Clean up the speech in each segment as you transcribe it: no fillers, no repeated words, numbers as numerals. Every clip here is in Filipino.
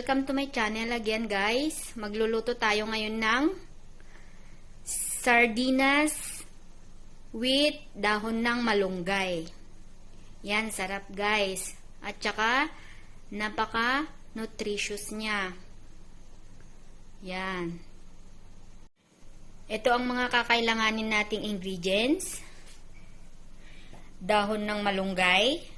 Welcome to my channel again, guys. Magluluto tayo ngayon ng sardinas with dahon ng malunggay. Yan, sarap guys. At saka, napaka-nutritious niya. Yan. Ito ang mga kakailanganin nating ingredients. Dahon ng malunggay.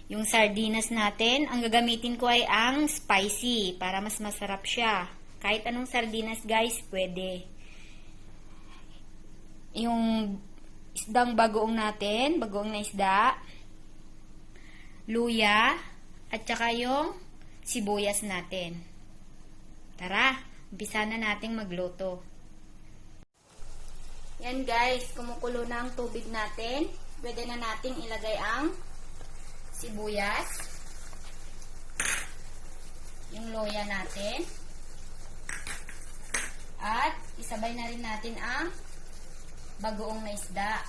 Yung sardinas natin, ang gagamitin ko ay ang spicy para mas masarap siya. Kahit anong sardinas guys, pwede. Yung isdang bagoong natin, bagoong na isda, luya, at saka yung sibuyas natin. Tara, umpisa na nating magluto. Yan guys, kumukulo na ang tubig natin. Pwede na nating ilagay ang sibuyas, yung luya natin, at isabay na rin natin ang bagoong na isda.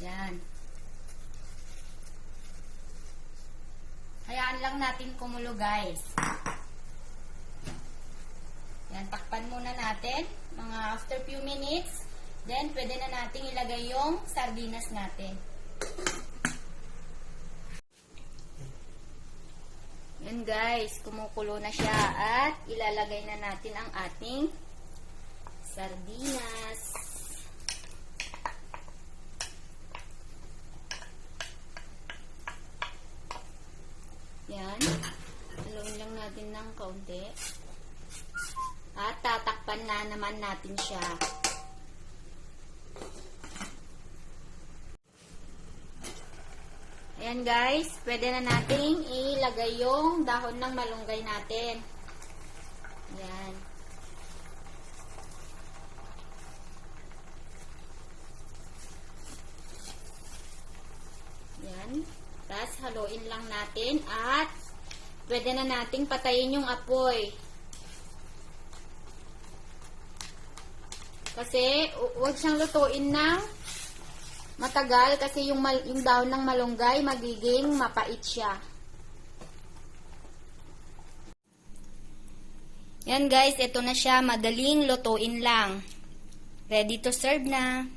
Yan. Hayaan lang natin kumulo guys. Yan, takpan muna natin mga after few minutes. Then, pwede na natin ilagay yung sardinas natin. Yan guys, kumukulo na siya at ilalagay na natin ang ating sardinas. Yan. Haluin lang natin ng kaunti. At tatakpan na naman natin siya. Ayan guys, pwede na nating ilagay yung dahon ng malunggay natin. Ayan. Ayan. Tapos haluin lang natin at pwede na nating patayin yung apoy. Kasi huwag siyang lutuin ng matagal kasi yung dahon ng malunggay magiging mapait siya. Yan guys, ito na siya. Madaling lutuin lang. Ready to serve na.